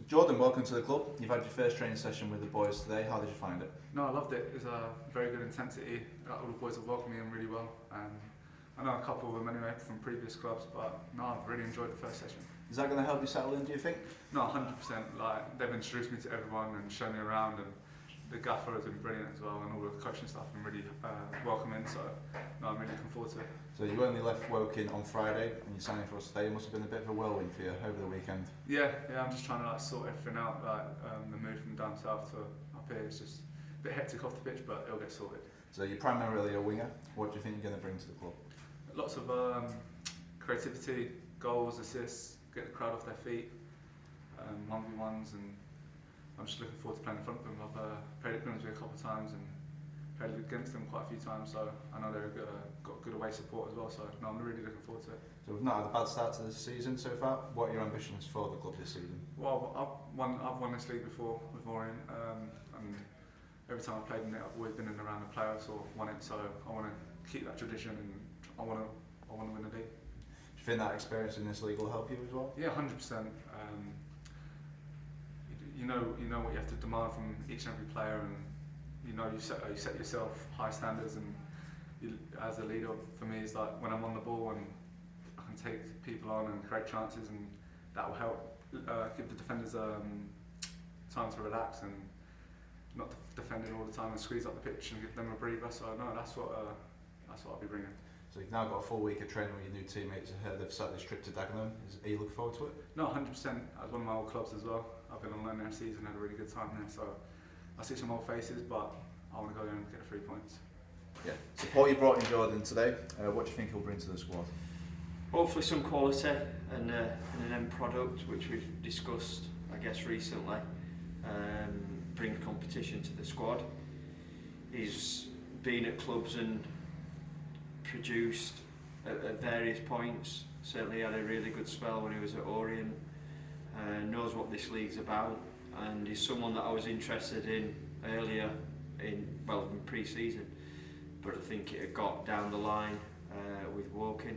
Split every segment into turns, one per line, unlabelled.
Jordan, welcome to the club. You've had your first training session with the boys today. How did you find it?
No, I loved it. It was a very good intensity. All the boys have welcomed me in really well. I know a couple of them anyway from previous clubs, but no, I've really enjoyed the first session.
Is that going to help you settle in, do you think?
No, 100%. Like, they've introduced me to everyone and shown me around, and the gaffer has been brilliant as well, and all the coaching staff have been really welcoming. So, no, I'm really looking forward to it.
So you only left Woking on Friday, and you're signing for us today. It must have been a bit of a whirlwind for you over the weekend.
Yeah, I'm just trying to sort everything out. The move from down south to up here is just a bit hectic off the pitch, but it'll get sorted.
So you're primarily a winger. What do you think you're going to bring to the club?
Lots of creativity, goals, assists, get the crowd off their feet, 1v1s, and I'm just looking forward to playing in front of them. I've played at Grimsby a couple of times and played against them quite a few times, so I know they've got good away support as well, so no, I'm really looking forward to it.
So we've not had a bad start to the season so far. What are your ambitions for the club this season?
Well, I've won this league before with Orient, and every time I've played in it, I've always been in and around the playoffs or won it, so I want to keep that tradition, and I want to win the league.
Do you think that experience in this league will help you as well?
Yeah, 100%. You know what you have to demand from each and every player, and you set yourself high standards, and as a leader for me is like when I'm on the ball and I can take people on and create chances, and that will help give the defenders time to relax and not defending all the time and squeeze up the pitch and give them a breather. So no, that's what I'll be bringing.
So you've now got a full week of training with your new teammates ahead of Saturday's trip to Dagenham. Are you looking forward to it?
No, 100%. As one of my old clubs as well. I've been on loan there season, had a really good time there. So I see some old faces, but I want to go there and get the 3 points.
Yeah. So Paul, you brought in Jordan today. What do you think he'll bring to the squad?
Hopefully some quality and an end product, which we've discussed, I guess, recently. Bring competition to the squad. He's been at clubs and produced at various points. Certainly had a really good spell when he was at Orient. Knows what this league's about, and he's someone that I was interested in earlier in pre-season, but I think it had got down the line with Woking,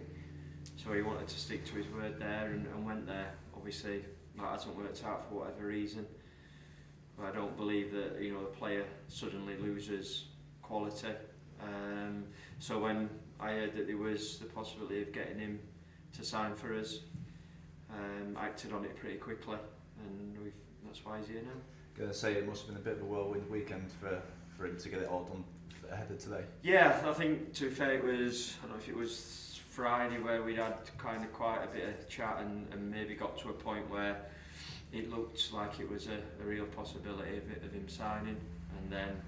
so he wanted to stick to his word there and went there. Obviously that hasn't worked out for whatever reason, but I don't believe that the player suddenly loses quality. So when I heard that there was the possibility of getting him to sign for us, I acted on it pretty quickly, and that's why he's here now.
Going to say it must have been a bit of a whirlwind weekend for him to get it all done ahead of today.
Yeah, I think to be fair, I don't know if it was Friday where we had kind of quite a bit of chat and maybe got to a point where it looked like it was a real possibility of him signing, and then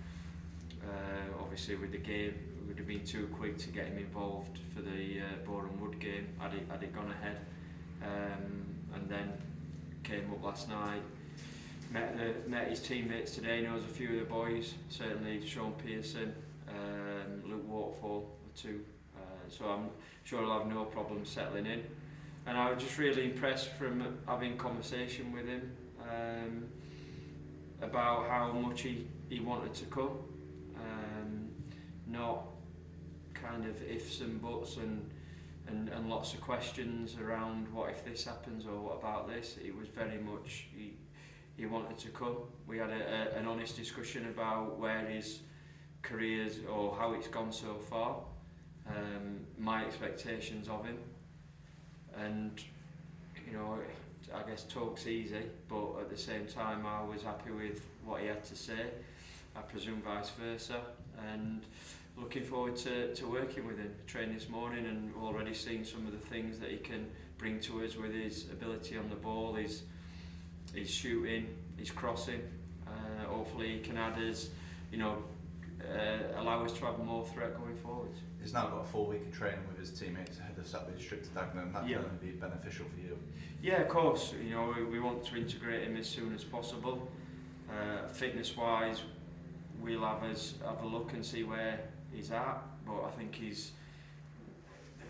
obviously with the game it would have been too quick to get him involved for the Boreham Wood game had it gone ahead, and then came up last night, met his teammates today, knows a few of the boys, certainly Sean Pearson, Luke Waterfall, the two, so I'm sure I'll have no problem settling in. And I was just really impressed from having conversation with him about how much he wanted to come, not kind of ifs and buts and lots of questions around what if this happens or what about this. It was very much he wanted to come. We had an honest discussion about where his career's or how it's gone so far, my expectations of him, and I guess talk's easy, but at the same time I was happy with what he had to say. I presume vice versa, and looking forward to working with him. Trained this morning and already seeing some of the things that he can bring to us with his ability on the ball, his shooting, his crossing. Hopefully he can add us, allow us to have more threat going forward.
He's now got a full week of training with his teammates ahead of Saturday's trip to Dagenham. That's going to be beneficial for you.
Yeah, of course. We want to integrate him as soon as possible. Fitness-wise, we'll have a look and see where he's at. But I think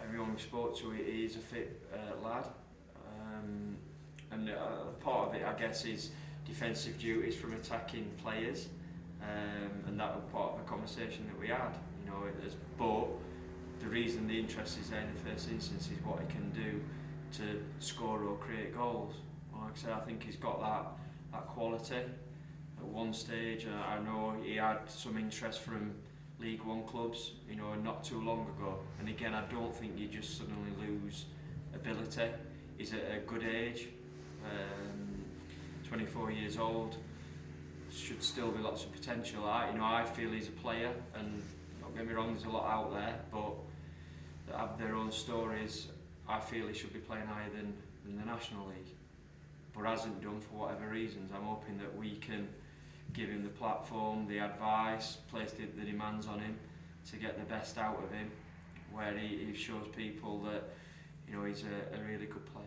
everyone we spoke to, he is a fit lad. And part of it, I guess, is defensive duties from attacking players. And that was part of the conversation that we had. But the reason the interest is there in the first instance is what he can do to score or create goals. Like I said, I think he's got that that quality. At one stage, I know he had some interest from League One clubs, you know, not too long ago. And again, I don't think you just suddenly lose ability. He's at a good age, 24 years old. Should still be lots of potential. I feel he's a player, and don't get me wrong, there's a lot out there, but that have their own stories. I feel he should be playing higher than the National League, but hasn't done for whatever reasons. I'm hoping that we can give him the platform, the advice, place the demands on him to get the best out of him, where he shows people that, you know, he's a really good player.